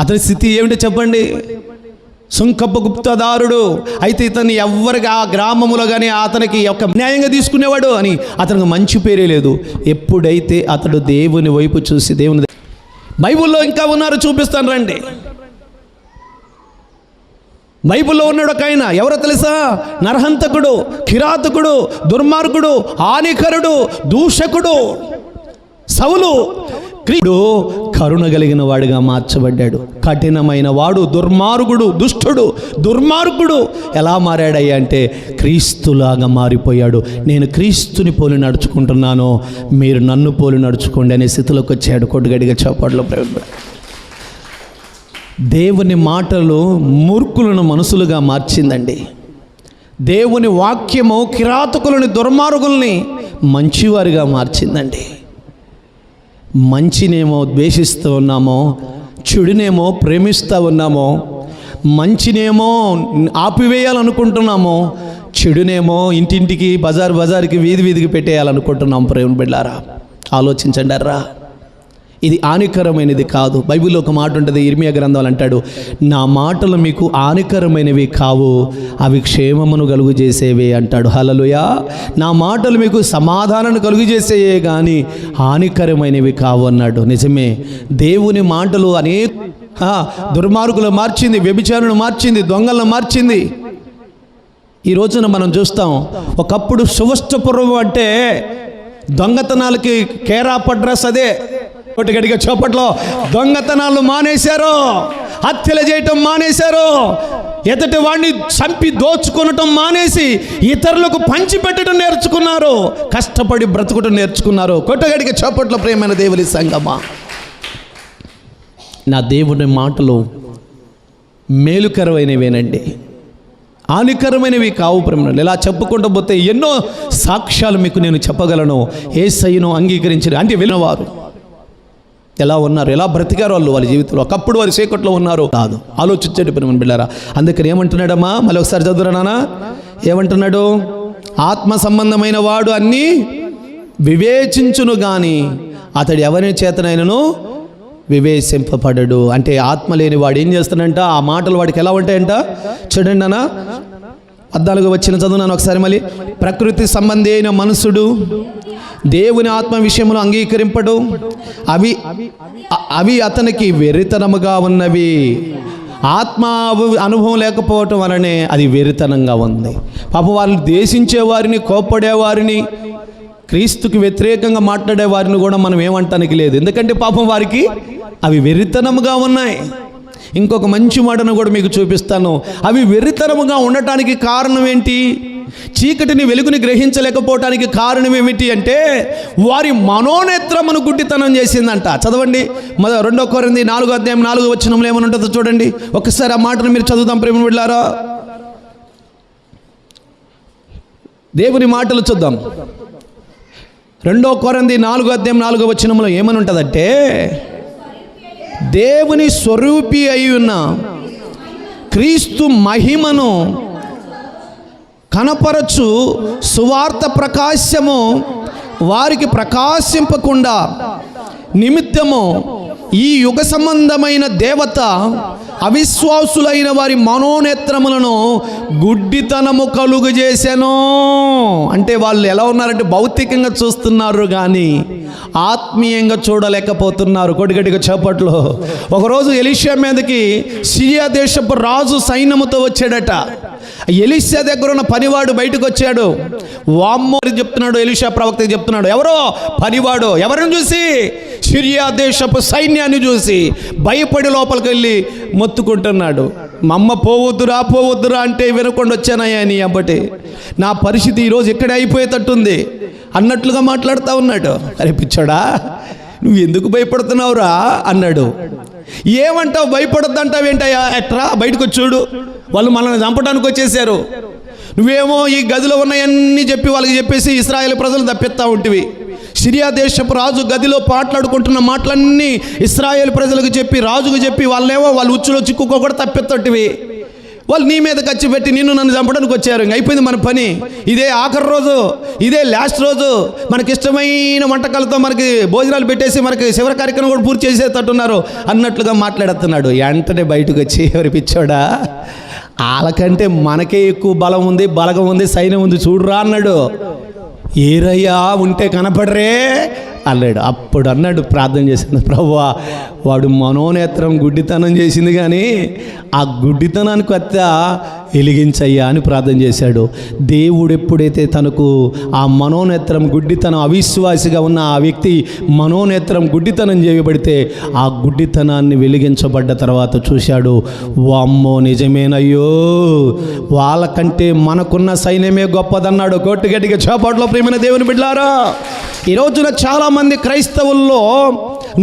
అతని స్థితి ఏమిటో చెప్పండి. సుంకపు గుప్తదారుడు. అయితే ఇతన్ని ఎవ్వరికి ఆ గ్రామములో కానీ అతనికి ఒక న్యాయంగా తీసుకునేవాడు అని అతనికి మంచి పేరే లేదు. ఎప్పుడైతే అతడు దేవుని వైపు చూసి దేవుని బైబిల్లో ఇంకా ఉన్నారు, చూపిస్తాను రండి. బైబిల్లో ఉన్నాడు ఒక ఆయన, ఎవరో తెలుసా? నరహంతకుడు, కిరాతకుడు, దుర్మార్గుడు, హానికరుడు, దూషకుడు సౌలు. క్రీడు కరుణ కలిగిన వాడిగా మార్చబడ్డాడు. కఠినమైన వాడు, దుర్మార్గుడు, దుష్టుడు, దుర్మార్గుడు ఎలా మారాడయ్యా అంటే క్రీస్తులాగా మారిపోయాడు. నేను క్రీస్తుని పోలి నడుచుకుంటున్నాను, మీరు నన్ను పోలి నడుచుకోండి అనే స్థితిలోకి వచ్చాడు. కొట్టుగడిగా చోపాట్లో దేవుని మాటలు మూర్ఖులను మనుషులుగా మార్చిందండి. దేవుని వాక్యము కిరాతకులని, దుర్మార్గుల్ని మంచివారిగా మార్చిందండి. మంచినేమో ద్వేషిస్తూ ఉన్నామో, చెడునేమో ప్రేమిస్తూ ఉన్నామో, మంచినేమో ఆపివేయాలనుకుంటున్నామో, చెడునేమో ఇంటింటికి, బజార్కి, వీధికి పెట్టేయాలనుకుంటున్నాం. ప్రేమ బిడ్డారా, ఆలోచించండి. అర్రా, ఇది హానికరమైనది కాదు. బైబిల్లో ఒక మాట ఉంటుంది, ఇర్మియా గ్రంథాలు అంటాడు, నా మాటలు మీకు హానికరమైనవి కావు, అవి క్షేమమును కలుగు చేసేవే అంటాడు. హల్లెలూయా. నా మాటలు మీకు సమాధానాన్ని కలుగు చేసేయే కానీ హానికరమైనవి కావు అన్నాడు. నిజమే, దేవుని మాటలు అనేక దుర్మార్గులు మార్చింది, వ్యభిచారులను మార్చింది, దొంగలను మార్చింది. ఈ రోజున మనం చూస్తాం, ఒకప్పుడు సువష్టపురం అంటే దొంగతనాలకి కేరాప్ అడ్రస్ అదే. గడిగా చోపట్లో దొంగతనాలు మానేశారు, హత్యలు చేయటం మానేశారు, ఎదుటి వాడిని చంపి దోచుకొనటం మానేసి ఇతరులకు పంచిపెట్టడం నేర్చుకున్నారు, కష్టపడి బ్రతుకటం నేర్చుకున్నారు. కొట్టగడిగా చోపట్లో ప్రేమైన దేవుని సంగమా, నా దేవుని మాటలు మేలుకరమైనవేనండి, హానికరమైనవి కావు. ప్రేమలు ఇలా చెప్పుకుంటూ పోతే ఎన్నో సాక్ష్యాలు మీకు నేను చెప్పగలను. యేసయ్యను అంగీకరించిన అంటే విన్నవారు ఎలా ఉన్నారు, ఎలా బ్రతికారు వాళ్ళ జీవితంలో. ఒకప్పుడు వారి చీకట్లో ఉన్నారు కాదు. ఆలోచించండి ప్రేమ బిడ్డారా. అందుకని ఏమంటున్నాడమ్మా, మళ్ళీ ఒకసారి చదువురా నాన్న, ఏమంటున్నాడు? ఆత్మ సంబంధమైన వాడు అన్నీ వివేచించును గాని అతడు ఎవరి చేతనైనను వివేచింపబడడు. అంటే ఆత్మ లేని వాడు ఏం చేస్తాడంట, ఆ మాటలు వాడికి ఎలా ఉంటాయంట చూడండి నాన్న. 14 వచ్చిన చదువునాను ఒకసారి మళ్ళీ. ప్రకృతి సంబంధి అయిన మనుషుడు దేవుని ఆత్మ విషయంలో అంగీకరింపడు, అవి అతనికి వెర్రితనముగా ఉన్నవి. ఆత్మ అనుభవం లేకపోవటం వలనే అది వెర్రితనంగా ఉంది. పాపం వాళ్ళు దేశించేవారిని, కోప్పడేవారిని, క్రీస్తుకి వ్యతిరేకంగా మాట్లాడే వారిని కూడా మనం ఏమంటానికి లేదు. ఎందుకంటే పాపం వారికి అవి వెర్రితనముగా ఉన్నాయి. ఇంకొక మంచి మాటను కూడా మీకు చూపిస్తాను. అవి వెర్రితనముగా ఉండటానికి కారణం ఏంటి? చీకటిని వెలుగుని గ్రహించలేకపోవటానికి కారణం ఏమిటి అంటే వారి మనోనేత్రమును గుడ్డితనం చేసిందంట. చదవండి 2 కొరింథీ 4వ అధ్యాయం 4వ వచనంలో ఏమని ఉంటుందో చూడండి. ఒకసారి ఆ మాటను మీరు చదువుదాం ప్రేమ బిడ్డలారా. దేవుని మాటలు చూద్దాం. 2 కొరింథీ 4వ అధ్యాయం 4వ వచనంలో ఏమని ఉంటుందంటే, దేవుని స్వరూపి అయి ఉన్న క్రీస్తు మహిమను కనపరచు సువార్త ప్రకాశము వారికి ప్రకాశింపకుండా నిమిత్తము ఈ యుగ సంబంధమైన దేవత అవిశ్వాసులైన వారి మనోనేత్రములను గుడ్డితనము కలుగు చేసెను. అంటే వాళ్ళు ఎలా ఉన్నారంటే భౌతికంగా చూస్తున్నారు కానీ ఆత్మీయంగా చూడలేకపోతున్నారు. కొడిగడిగా చేపట్లో ఒకరోజు ఎలీషా మీదకి సిరియా దేశపు రాజు సైన్యముతో వచ్చాడట. ఎలీషా దగ్గర ఉన్న పనివాడు బయటకు వచ్చాడు. వామ్మో చెప్తున్నాడు, ఎలీషా ప్రవక్త చెప్తున్నాడు, ఎవరో పనివాడు ఎవరిని చూసి? సిరియా దేశపు సైన్యాన్ని చూసి భయపడి లోపలికి వెళ్ళి మొత్తుకుంటున్నాడు. మా అమ్మ పోవద్దురా అంటే వినకుండా వచ్చానయ్యా నీ అబ్బటి, నా పరిస్థితి ఈరోజు ఇక్కడే అయిపోయేటట్టుంది అన్నట్లుగా మాట్లాడుతూ ఉన్నాడు. అరే పిచ్చోడా, నువ్వు ఎందుకు భయపడుతున్నావురా అన్నాడు. ఏమంటావు, భయపడొద్దంటావు ఏంటయ్యా? ఎట్రా బయటకు చూడు, వాళ్ళు మనల్ని చంపడానికి వచ్చేసారు. నువ్వేమో ఈ గదిలో ఉన్నాయన్నీ చెప్పి వాళ్ళకి చెప్పేసి ఇశ్రాయేలు ప్రజలు తప్పిస్తూ ఉంటివి. సిరియా దేశపు రాజు గదిలో మాట్లాడుకుంటున్న మాటలన్నీ ఇశ్రాయేలు ప్రజలకు చెప్పి, రాజుకు చెప్పి, వాళ్ళేమో వాళ్ళ ఉచ్చులో చిక్కుకోకుండా తప్పిస్తటివి. వాళ్ళు నీ మీద ఖర్చు పెట్టి నన్ను చంపడానికి వచ్చారు. ఇంక అయిపోయింది మన పని, ఇదే ఆఖరి రోజు, ఇదే లాస్ట్ రోజు, మనకి ఇష్టమైన వంటకాలతో మనకి భోజనాలు పెట్టేసి మనకి శివర కార్యక్రమం కూడా పూర్తి చేసేటట్టున్నారు అన్నట్లుగా మాట్లాడుతున్నాడు. వెంటనే బయటకు వచ్చి ఎవరి పిచ్చోడా, వాళ్ళకంటే మనకే ఎక్కువ బలం ఉంది, బలగం ఉంది, సైన్యం ఉంది చూడురా అన్నాడు. ఏరయ్యా ఉంటే కనపడరే అన్నాడు. అప్పుడు అన్నాడు, ప్రార్థన చేసింది, ప్రభువా వాడు మనోనేత్రం గుడ్డితనం చేసింది కానీ ఆ గుడ్డితనానికి కొత్త వెలిగించయ్యా అని ప్రార్థన చేశాడు. దేవుడు ఎప్పుడైతే తనకు ఆ మనోనేత్రం గుడ్డితనం, అవిశ్వాసిగా ఉన్న ఆ వ్యక్తి మనోనేత్రం గుడ్డితనం చేయబడితే ఆ గుడ్డితనాన్ని వెలిగించబడ్డ తర్వాత చూశాడు, వామ్మో నిజమేనయ్యో వాళ్ళకంటే మనకున్న సైన్యమే గొప్పదన్నాడు. గట్టిగా చేపట్లో ప్రియమైన దేవుని బిడ్డలారా, ఈ రోజున చాలామంది క్రైస్తవుల్లో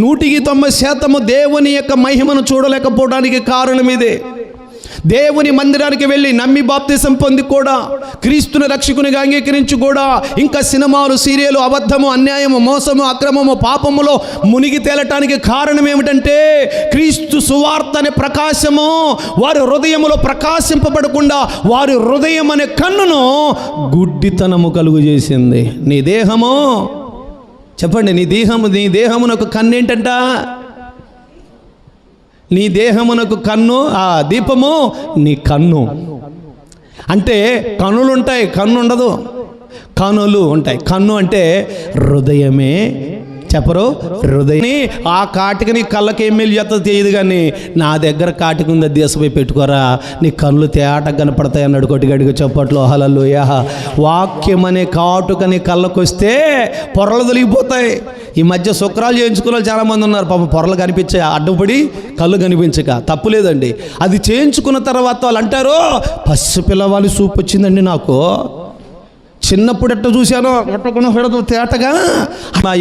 190% దేవుని యొక్క మహిమను చూడలేకపోవడానికి కారణం ఇదే. దేవుని మందిరానికి వెళ్ళి నమ్మి బాప్తిసం పొంది కూడా, క్రీస్తుని రక్షకునిగా అంగీకరించి కూడా, ఇంకా సినిమాలు, సీరియలు, అబద్ధము, అన్యాయము, మోసము, అక్రమము, పాపములో మునిగి తేలటానికి కారణం ఏమిటంటే క్రీస్తు సువార్త అనే ప్రకాశము వారి హృదయములో ప్రకాశింపబడకుండా వారి హృదయం అనే కన్నును గుడ్డితనము కలుగు చేసింది. నీ దేహము, చెప్పండి, నీ దేహమునకు కన్ను ఏంటంట? నీ దేహమునకు కన్ను, ఆ దీపము నీ కన్ను. అంటే కన్నులు ఉంటాయి, కన్ను ఉండదు. కన్నులు ఉంటాయి. కన్ను అంటే హృదయమే. చెప్పరు, హృదయం. ఆ కాటికి నీ కళ్ళకి ఎమ్మెల్యే చేత తెలియదు కానీ నా దగ్గర కాటికి ఉంది, దేశపోయి పెట్టుకోరా, నీ కళ్ళు తేటగా కనపడతాయి అన్నాడు. కొట్టిగడిగా చెప్పట్లో హల్లెలూయా. వాక్యం అనే కాటుకని కళ్ళకు వస్తే పొరలు తొలగిపోతాయి. ఈ మధ్య శుక్రాలు చేయించుకున్న వాళ్ళు చాలామంది ఉన్నారు, పాపం పొరలు కనిపించాయి, అడ్డుపడి కళ్ళు కనిపించక. తప్పులేదండి, అది చేయించుకున్న తర్వాత వాళ్ళు అంటారు, పసి పిల్లవాళ్ళు సూప్ వచ్చిందండి నాకు, చిన్నప్పుడు ఎట్ట చూశాను ఎట్టకుండా తేటగా.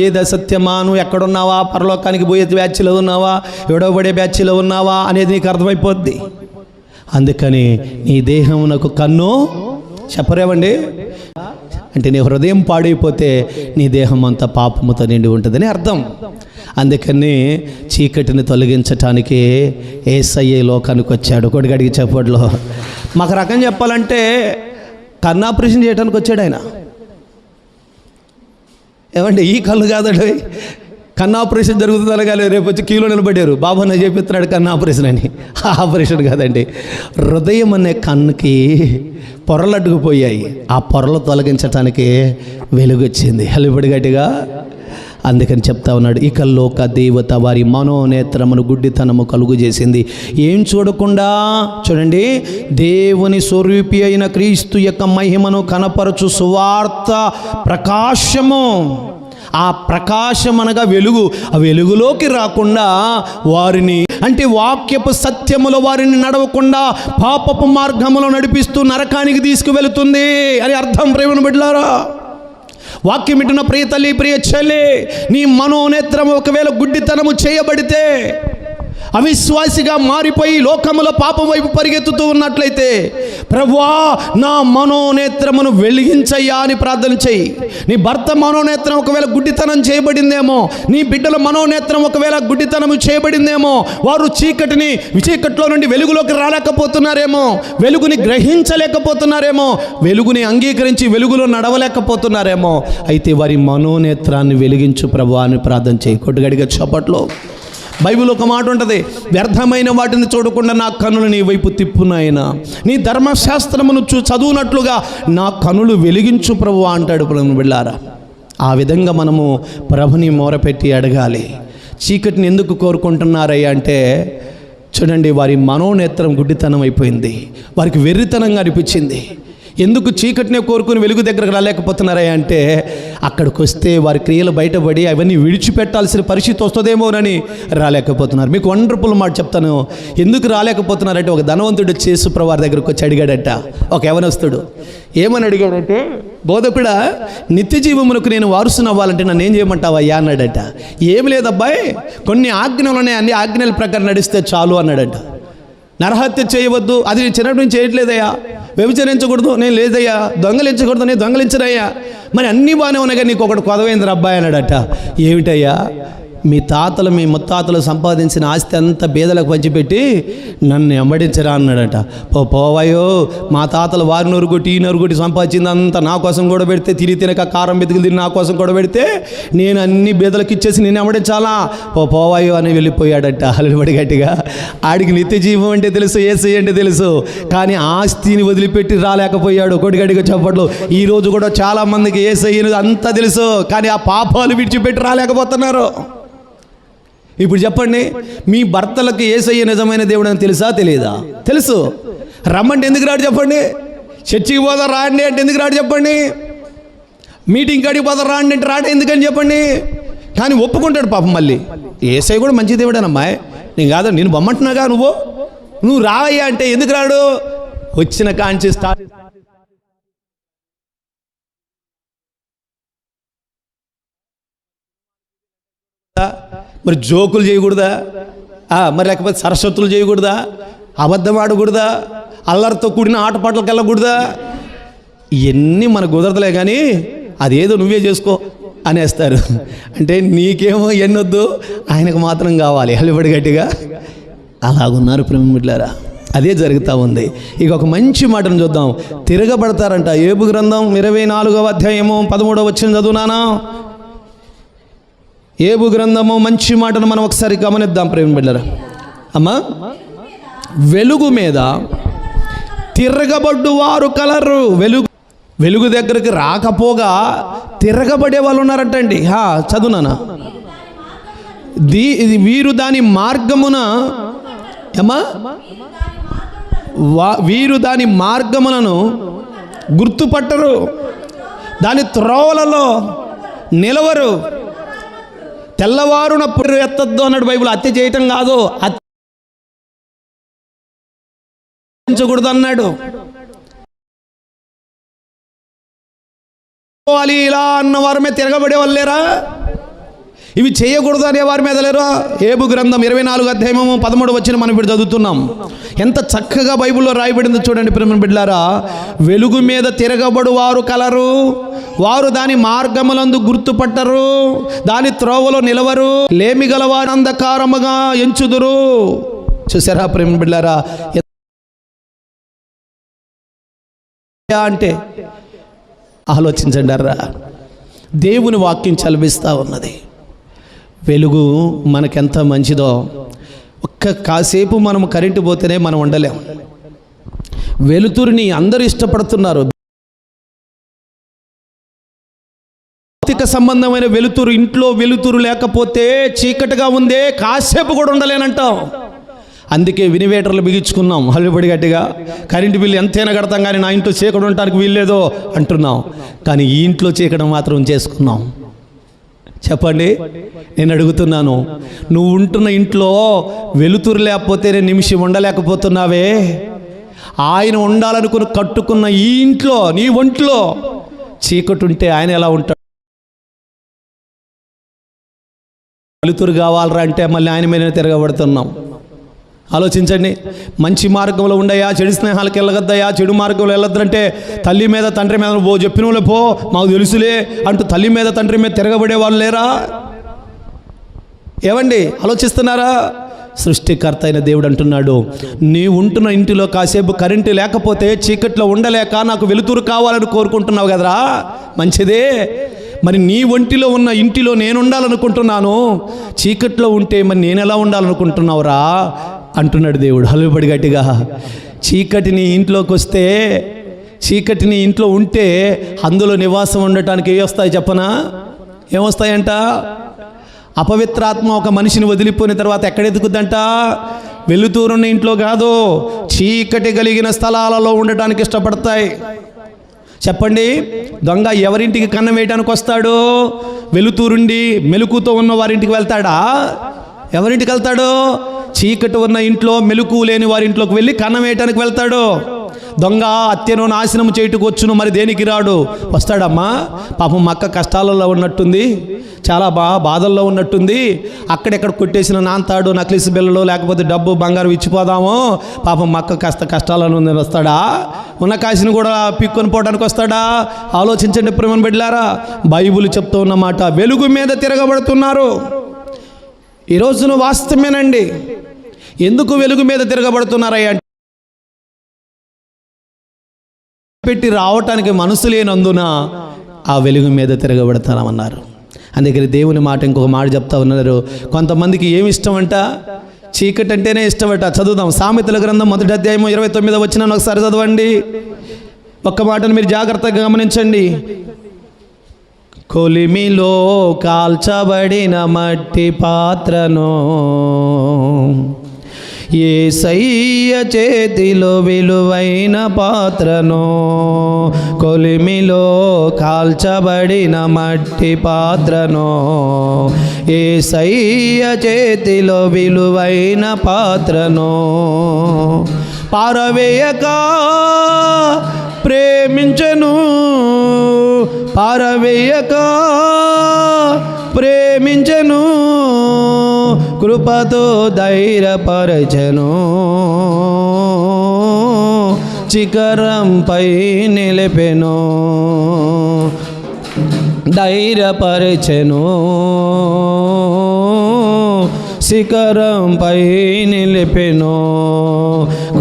ఏదో సత్యమా, నువ్వు ఎక్కడున్నావా, పరలోకానికి పోయే బ్యాచ్లో ఉన్నావా, ఎడవబడే బ్యాచ్లో ఉన్నావా అనేది నీకు అర్థమైపోద్ది. అందుకని నీ దేహమునకు కన్ను, చెప్పరేమండి, అంటే నీ హృదయం పాడైపోతే నీ దేహం అంతా పాపముతో నిండి ఉంటుందని అర్థం. అందుకని చీకటిని తొలగించటానికి యేసయ్య లోకానికి వచ్చాడు. కొడిగడికి చెప్పట్లో మాకు రకం చెప్పాలంటే కన్ను ఆపరేషన్ చేయడానికి వచ్చాడు ఆయన. ఏమంటే ఈ కళ్ళు కాదండి, కన్ను ఆపరేషన్ జరుగుతుంది అనగానే రేపు వచ్చి క్యూలో నిలబడ్డారు, బాబు నా చెప్పిస్తున్నాడు కన్ను ఆపరేషన్ అని. ఆపరేషన్ కాదండి, హృదయం అనే కన్నుకి పొరలు అడ్డుకుపోయాయి. ఆ పొరలు తొలగించటానికి వెలుగు వచ్చింది. హలిపడి గట్టిగా. అందుకని చెప్తా ఉన్నాడు, ఇక లోక దేవత వారి మనోనేత్రమును గుడ్డితనము కలుగు చేసింది. ఏం చూడకుండా, చూడండి, దేవుని స్వరూపి అయిన క్రీస్తు యొక్క మహిమను కనపరచు సువార్త ప్రకాశము. ఆ ప్రకాశం అనగా వెలుగు. ఆ వెలుగులోకి రాకుండా వారిని, అంటే వాక్యపు సత్యములో వారిని నడవకుండా పాపపు మార్గములో నడిపిస్తూ నరకానికి తీసుకువెళుతుంది అని అర్థం. ప్రేమను బిడ్డలారా, వాక్యం ఇటున్న ప్రియ తల్లి, ప్రియ చెల్లి, నీ మనోనేత్రం ఒకవేళ గుడ్డితనము చేయబడితే, అవిశ్వాసిగా మారిపోయి లోకములో పాపం వైపు పరిగెత్తుతూ ఉన్నట్లయితే, ప్రభువా నా మనోనేత్రమును వెలిగించయ్యా అని ప్రార్థన చెయ్యి. నీ భర్త మనోనేత్రం ఒకవేళ గుడ్డితనం చేయబడిందేమో, నీ బిడ్డల మనోనేత్రం ఒకవేళ గుడ్డితనము చేయబడిందేమో, వారు చీకట్లో నుండి వెలుగులోకి రాలేకపోతున్నారేమో, వెలుగుని గ్రహించలేకపోతున్నారేమో, వెలుగుని అంగీకరించి వెలుగులో నడవలేకపోతున్నారేమో, అయితే వారి మనోనేత్రాన్ని వెలిగించు ప్రభువా అని ప్రార్థన చేయి. కొట్టుగడిగా చప్పట్లో. బైబిల్ ఒక మాట ఉంటుంది, వ్యర్థమైన వాటిని చూడకుండా నా కన్నులు నీ వైపు తిప్పునాయన, నీ ధర్మశాస్త్రమును చదువునట్లుగా నా కన్నులు వెలిగించు ప్రభు అంటాడు. ప్రభుని బిడ్డలారా, ఆ విధంగా మనము ప్రభుని మొరపెట్టి అడగాలి. చీకటిని ఎందుకు కోరుకుంటున్నారయ్యా అంటే, చూడండి, వారి మనోనేత్రం గుడ్డితనం అయిపోయింది, వారికి వెర్రితనంగా అనిపించింది. ఎందుకు చీకటినే కోరుకుని వెలుగు దగ్గరకు రాలేకపోతున్నారా అంటే, అక్కడికి వస్తే వారి క్రియలు బయటపడి అవన్నీ విడిచిపెట్టాల్సిన పరిస్థితి వస్తుందేమోనని రాలేకపోతున్నారు. మీకు వండర్ఫుల్ మాట చెప్తాను, ఎందుకు రాలేకపోతున్నారంటే, ఒక ధనవంతుడు యేసుప్రభువు వారి దగ్గరకు వచ్చి అడిగాడట. ఒక యవనస్తుడు ఏమని అడిగాడంటే, బోధకుడా, నిత్య జీవమునకు నేను వారసుని అవ్వాలంటే నన్ను ఏం చేయమంటావయ్యా అన్నాడట. ఏమి లేదబ్బాయి, కొన్ని ఆజ్ఞలు ఉన్నాయి, అన్ని ఆజ్ఞల ప్రకారం నడిస్తే చాలు అన్నాడట. నరహత్య చేయవద్దు, అది నేను చిన్నప్పటి నుంచి చేయట్లేదయ్యా. వ్యభిచరించకూడదు, నేను లేదయ్యా. దొంగలించకూడదు, నేను దొంగలించనయ్యా. మరి అన్నీ బాగానే ఉన్నాయి కానీ నీకు ఒకటి కొదవైంది అబ్బాయి అన్నాడట. ఏమిటయ్యా? మీ తాతలు మీ ముత్తాతలు సంపాదించిన ఆస్తి అంతా బేదలకు పంచిపెట్టి నన్ను వెంబడించరా అన్నాడట. పోవాయో, మా తాతలు వారి నొరుగుటి ఈ నొరుగుటి సంపాదించింది అంతా నా కోసం కూడా పెడితే, తిరిగి తినక కారం బెతుకులు తిని నా కోసం కూడా పెడితే నేను అన్ని బేదలకు ఇచ్చేసి నేను వెంబడించాలా, పోవాయో అని వెళ్ళిపోయాడట. అలబడి గట్టిగా. ఆడికి నిత్య జీవం అంటే తెలుసు, యేసయ్య అంటే తెలుసు, కానీ ఆస్తిని వదిలిపెట్టి రాలేకపోయాడు. కొడిగడిగా చెప్పట్లు. ఈరోజు కూడా చాలామందికి యేసయ్యను అంతా తెలుసు, కానీ ఆ పాపాలు విడిచిపెట్టి రాలేకపోతున్నారు. ఇప్పుడు చెప్పండి, మీ భర్తలకు యేసయ్య నిజమైన దేవుడు అని తెలుసా తెలియదా? తెలుసు. రమ్మంటే ఎందుకు రాడు చెప్పండి? చర్చికి పోదా రాండి అంటే ఎందుకు రాడు చెప్పండి? మీటింగ్ కాడికి పోదా రాండి అంటే రాడు ఎందుకని చెప్పండి? కానీ ఒప్పుకుంటాడు పాపం. మళ్ళీ యేసయ్య కూడా మంచి దేవుడేనమ్మాయి, నేను కాదు నేను బొమ్మంటున్నాగా, నువ్వు రావయ్యా అంటే ఎందుకు రాడు? వచ్చిన కాంచి స్టార్ట్ మరి జోకులు చేయకూడదా? మరి లేకపోతే సరస్వతులు చేయకూడదా? అబద్ధం ఆడకూడదా? అల్లరితో కూడిన ఆటపాటలకు వెళ్ళకూడదా? ఇవన్నీ మనకు కుదరదులే, కానీ అదేదో నువ్వే చేసుకో అనేస్తారు. అంటే నీకేమో ఎన్నొద్దు, ఆయనకు మాత్రం కావాలి. హలిబడి గట్టిగా. అలాగున్నారు ప్రేమికులారా, అదే జరుగుతూ ఉంది. ఇక ఒక మంచి మాటను చూద్దాం. తిరగబడతారంట. యోబు గ్రంథం 24వ అధ్యాయము 13వ వచనం చదువునానా? యోబు గ్రంథము మంచి మాటను మనం ఒకసారి గమనిద్దాం ప్రేమ బిడ్డలారా. అమ్మా, వెలుగు మీద తిరగబడ్డు వారు కలరు. వెలుగు దగ్గరికి రాకపోగా తిరగబడే వాళ్ళు ఉన్నారటండి. చదువునానా? వీరు దాని మార్గమున వీరు దాని మార్గములను గుర్తుపట్టరు, దాని త్రోవలలో నిలవరు. తెల్లవారున పుర్రు ఎత్తద్దు అన్నాడు బైబిల్. హత్య చేయటం కాదు, హత్యించకూడదు అన్నాడు. ఇలా అన్న వారి మీద తిరగబడే వాళ్ళు లేరా? ఇవి చేయకూడదు అనే వారి మీద లేరా? యోబు గ్రంథం 24వ అధ్యాయము 13వ వచనం మనం ఇప్పుడు చదువుతున్నాం. ఎంత చక్కగా బైబిల్లో రాయబడింది చూడండి ప్రేమ బిడ్డలారా. వెలుగు మీద తిరగబడు వారు కలరు, వారు దాని మార్గములందు గుర్తుపట్టరు, దాని త్రోవలో నిలవరు, లేమి గలవారు అంధకారముగా ఎంచుదురు. చూసారా ప్రేమ బిడ్డలారా? అంటే ఆలోచించండి అర్రా. దేవుని వాక్యం చదివిస్తూ ఉన్నది. వెలుగు మనకెంత మంచిదో, కాసేపు మనం కరెంటు పోతేనే మనం ఉండలేం. వెలుతురిని అందరూ ఇష్టపడుతున్నారు. భౌతిక సంబంధమైన వెలుతురు, ఇంట్లో వెలుతురు లేకపోతే చీకటిగా ఉందే కాసేపు కూడా ఉండలేనంటాం. అందుకే వినివేటర్లు బిగించుకున్నాం హల్లుబడి గట్టిగా. కరెంటు బిల్లు ఎంతైనా కడతాం, కానీ నా ఇంట్లో చీకటి ఉండటానికి వీల్లేదో అంటున్నాం. కానీ ఈ ఇంట్లో చీకటి మాత్రం చేసుకున్నాం. చెప్పండి, నేను అడుగుతున్నాను, నువ్వు ఉంటున్న ఇంట్లో వెలుతురు లేకపోతే నిమిషం ఉండలేకపోతున్నావే. ఆయన ఉండాలనుకుని కట్టుకున్న ఈ ఇంట్లో, నీ ఒంట్లో చీకటి ఉంటే ఆయన ఎలా ఉంటాడు? వెలుతురు కావాలరా అంటే మళ్ళీ ఆయన మీద తిరగబడుతున్నాం. ఆలోచించండి. మంచి మార్గంలో ఉండయా, చెడు స్నేహాలకు వెళ్ళగద్దయా, చెడు మార్గంలో వెళ్ళొద్దంటే తల్లి మీద తండ్రి మీద చెప్పిన వాళ్ళే పో, మాకు తెలుసులే అంటూ తల్లి మీద తండ్రి మీద తిరగబడే వాళ్ళు లేరా? ఏమండి, ఆలోచిస్తున్నారా? సృష్టికర్త అయిన దేవుడు అంటున్నాడు, నీ ఉంటున్న ఇంటిలో కాసేపు కరెంటు లేకపోతే చీకట్లో ఉండలేక నాకు వెలుతురు కావాలని కోరుకుంటున్నావు కదరా, మంచిదే. మరి నీ ఒంటిలో ఉన్న ఇంటిలో నేను ఉండాలనుకుంటున్నాను, చీకట్లో ఉంటే మరి నేను ఎలా ఉండాలనుకుంటున్నావురా అంటున్నాడు దేవుడు హల్లుబడి గట్టిగా. చీకటిని ఇంట్లోకి వస్తే, చీకటిని ఇంట్లో ఉంటే అందులో నివాసం ఉండటానికి ఏమొస్తాయి చెప్పనా? ఏమొస్తాయంట? అపవిత్రాత్మ ఒక మనిషిని వదిలిపోయిన తర్వాత ఎక్కడ ఎదుగుద్దంట? వెలుతురున్న ఇంట్లో కాదు, చీకటి కలిగిన స్థలాలలో ఉండటానికి ఇష్టపడతాయి. చెప్పండి, దొంగ ఎవరింటికి కన్నం వేయడానికి వస్తాడు? వెలుతురుండి మెలుకుతో ఉన్న వారింటికి వెళ్తాడా? ఎవరింటికి వెళ్తాడు? చీకటి ఉన్న ఇంట్లో మెలుకు లేని వారి ఇంట్లోకి వెళ్ళి కన్నం వేయటానికి వెళ్తాడు. దొంగ హత్యను నాశనం చేయుటకు వచ్చును, మరి దేనికి రాడు? వస్తాడమ్మా. పాపం మా అక్క కష్టాలలో ఉన్నట్టుంది, చాలా బాధల్లో ఉన్నట్టుంది, అక్కడెక్కడ కొట్టేసిన నాంతాడు నక్లీస్ బిల్లలు లేకపోతే డబ్బు బంగారం ఇచ్చిపోదాము, పాపం మా అక్క కాస్త కష్టాలను ఉందని వస్తాడా? ఉన్న కాసిని కూడా పిక్కొని పోవడానికి వస్తాడా? ఆలోచించండి ప్రేమను బిడ్డలారా. బైబిల్ చెప్తూ ఉన్నమాట, వెలుగు మీద తిరగబడుతున్నారు. ఈ రోజున వాస్తవమేనండి. ఎందుకు వెలుగు మీద తిరగబడుతున్నారయ్యా అంటే పెట్టి రావటానికి మనసు లేనందున ఆ వెలుగు మీద తిరగబడతామన్నారు. అందుకని దేవుని మాట ఇంకొక మాట చెప్తా ఉన్నారు. కొంతమందికి ఏమి ఇష్టమంట? చీకటి అంటేనే ఇష్టమట. చదువుదాం. సామెతల గ్రంథం 1వ అధ్యాయం 29వ వచనాన్ని ఒకసారి చదవండి. ఒక్క మాటను మీరు జాగ్రత్తగా గమనించండి. కొలిమిలో కాల్చబడిన మట్టి పాత్రను యేసయ్య చేతిలో విలువైన పాత్రను, కొలిమిలో కాల్చబడిన మట్టి పాత్రను యేసయ్య చేతిలో విలువైన పాత్రను పారవేయక ప్రేమించెను, పారవేయక ప్రేమించెను, కృపతో ధైర్యపరచెను, శిఖరంపై నిలిపెను, ధైర్యపరచెను, శిఖరంపై నిలిపెను,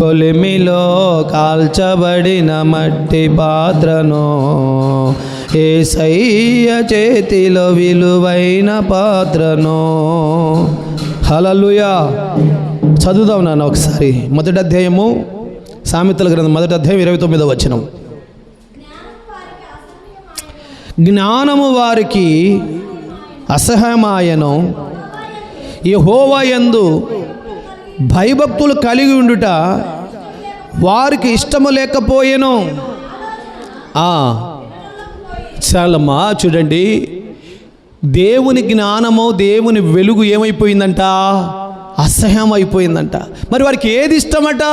కొలిమిలో కాల్చబడిన మట్టి పాత్రను యేసయ్య చేతిలో విలువైన పాత్రను. హల్లెలూయా. చదువుదాం నాన్న ఒకసారి. 1వ అధ్యాయము సామెతల గ్రంథం 1వ అధ్యాయం 29వ వచనం. జ్ఞానము వారికి అసహ్యమాయను, యెహోవా యందు భయభక్తులు కలిగి ఉండుట వారికి ఇష్టము లేకపోయెను. చాలమ్మా చూడండి, దేవుని జ్ఞానము, దేవుని వెలుగు ఏమైపోయిందంట? అసహ్యం అయిపోయిందంట. మరి వారికి ఏది ఇష్టమట?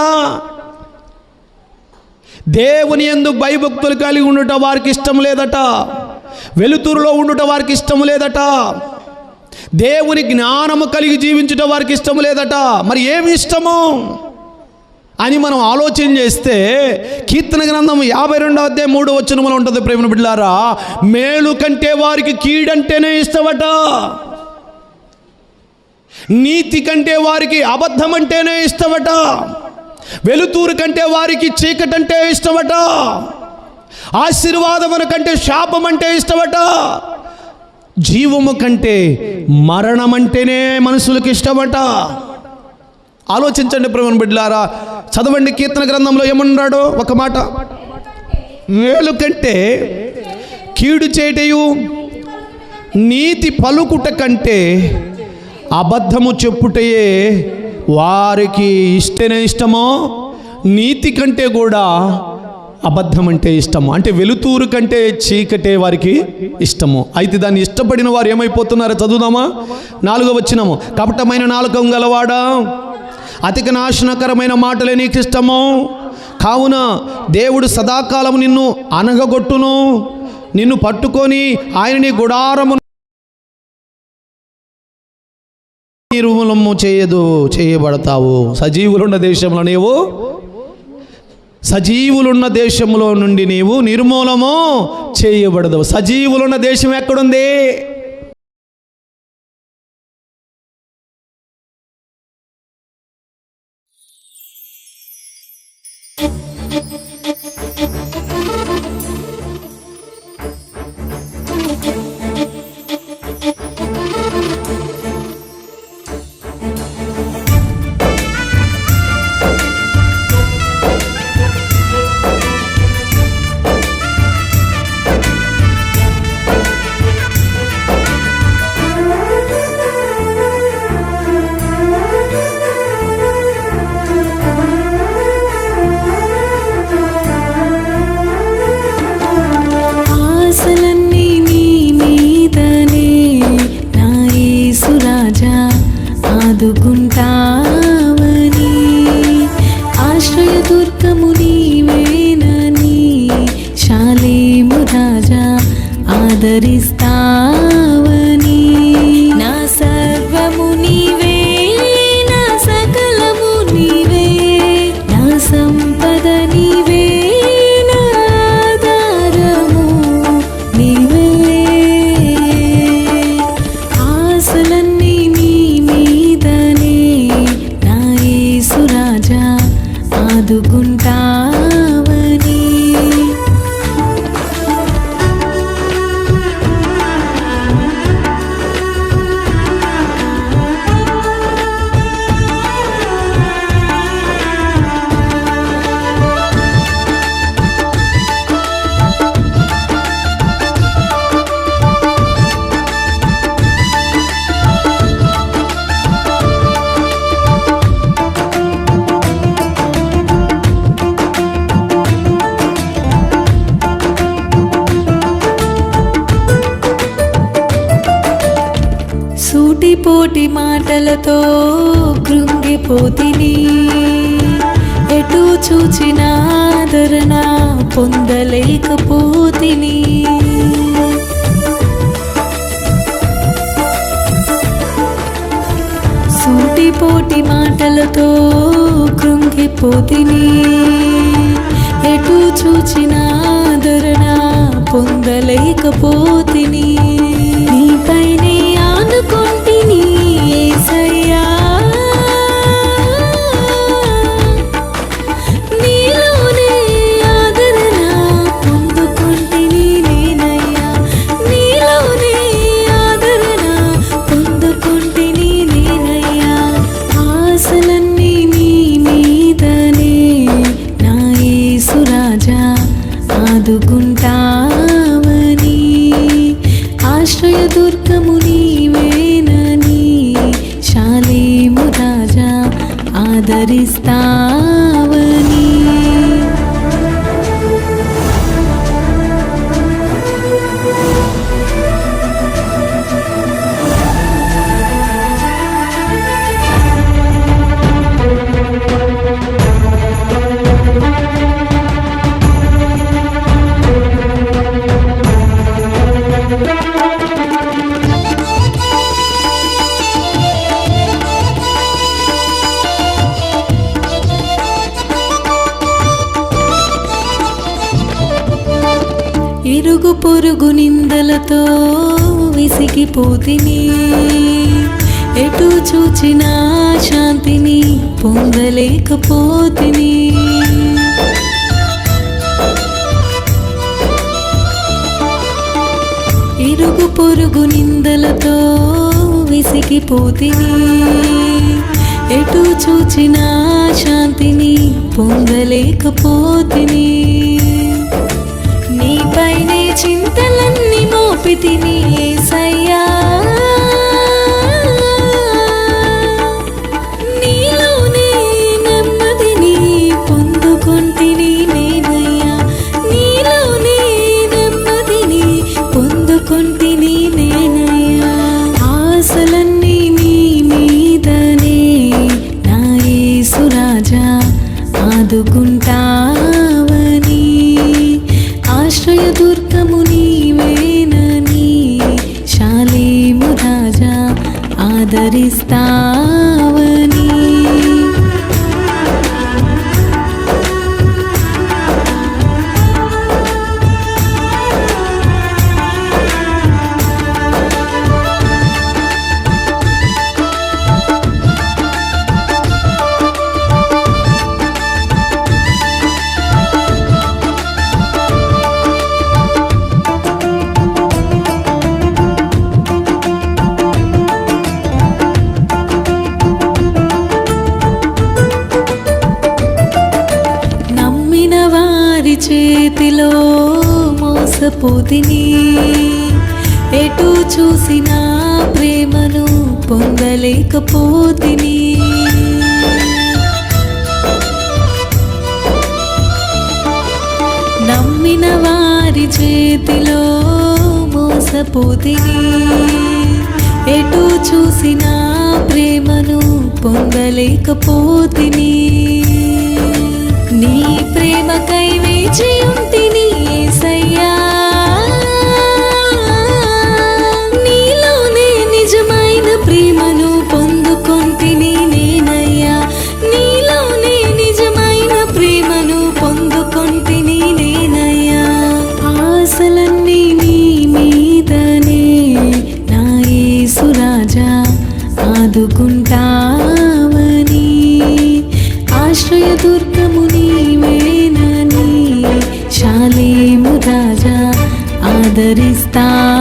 దేవుని యందు భయభక్తులు కలిగి ఉండుట వారికి ఇష్టం లేదట. వెలుతురులో ఉండుట వారికి ఇష్టం లేదట. దేవుని జ్ఞానము కలిగి జీవించుట వారికి ఇష్టం లేదట. మరి ఏమి ఇష్టము అని మనం ఆలోచన చేస్తే కీర్తన గ్రంథం 52వ అధ్యాయం 3వ వచనంలో ఉంటుంది. ప్రేమ బిడ్డలారా, మేలు కంటే వారికి కీడంటేనే ఇష్టమట, నీతి కంటే వారికి అబద్ధం అంటేనే ఇష్టమట, వెలుతురు కంటే వారికి చీకటంటే ఇష్టమట, ఆశీర్వాదమున కంటే శాపం అంటే ఇష్టమట, జీవము కంటే మరణం అంటేనే మనుషులకు ఇష్టమట. ఆలోచించండి ప్రేమ బిడ్డలారా, చదవండి. కీర్తన గ్రంథంలో ఏమన్నాడు? ఒక మాట, మేలు కంటే కీడు చేయటయు, నీతి పలుకుట కంటే అబద్ధము చెప్పుటయే వారికి ఇష్టమో, నీతి కంటే కూడా అబద్ధం అంటే ఇష్టము. అంటే వెలుతురు కంటే చీకటే వారికి ఇష్టము. అయితే దాన్ని ఇష్టపడిన వారు ఏమైపోతున్నారో చదువుదామా. 4వ వచనము. కపటమైన నాలుకం గలవాడా, అతిక నాశనకరమైన మాటలే నీకు ఇష్టము, కావున దేవుడు సదాకాలం నిన్ను అనగగొట్టును, నిన్ను పట్టుకొని ఆయన నీ గుడారము నిర్మూలము చేయబడతావు. సజీవులున్న దేశంలో నుండి నీవు నిర్మూలము చేయబడదు. సజీవులున్న దేశం ఎక్కడుంది? ఆదుకుంటావని, ఆశ్రయదుర్గము నీవేనని, శాలేము రాజా ఆదరిస్తావని, నా సర్వము నీవే, నా సకలము నీవే, నా సంపద నీవే, నా ఆధారము నీవే, ఆశలన్నీ నీ ఆదుకుంటావని. సూటిపోటి మాటలతో కృంగిపోతిని, ఎటు చూచిన ఆదరణ పొందలేకపోతిని. సూటిపోటి మాటలతో కృంగిపోతిని, ఎటు చూచిన ఆదరణ పొందలేకపోతిని. నీపైనే ఆనుకొంటిని యేసయ్యా, నీలోనే ఆదరణ పొందుకొంటిని నేనయ్యా, నీలోనే ఆదరణ పొందుకొంటిని నేనయ్యా. ఆశలన్నీ నీ మీదనే నా యేసు రాజా ఆదుకుంటావని. ఆశ్రయ దుర్గము నీవేనని శాలేము రాజా ఆదరిస్తావని. ఇరుగు పొరుగు నిందలతో విసిగిపోతిని, ఎటు చూచిన శాంతిని పొందలేకపోతిని. ఇరుగు పొరుగు నిందలతో విసిగిపోతిని, ఎటు చూచిన శాంతిని పొందలేకపోతిని. నీపైనే చింతలన్నీ మోపితిని యేసయ్యా, నీలోనే నెమ్మదిని పొందుకొంటిని నేనయ్యా, నీలోనే నెమ్మదిని పొందుకొంటిని నేనయ్యా. ఆశలన్నీ నీ మీదనే నా యేసు రాజా ఆదుకుంటావని. ఆశ్రయ దుర్గము నీవేనని శాలేము రాజా ఆదరిస్తావని. చేతిలో మోసపోతిని, ఎటు చూసిన ప్రేమను పొందలేకపోతిని. నమ్మిన వారి చేతిలో మోసపోతిని, ఎటు చూసిన ప్రేమను పొందలేకపోతిని. నీ ప్రేమకై వేచి ఉంటిని యేసయ్యా, నీలోనే నిజమైన ప్రేమను పొందుకొంటిని నేనయ్యా, నీలోనే నిజమైన ప్రేమను పొందుకొంటిని నేనయ్యా. ఆశలన్నీ నీ మీదనే నా యేసు రాజా ఆదుకుంటావని. ఆశ్రయదుర్గము నీవేనని షాలేము రాజా ఆదరిస్తావని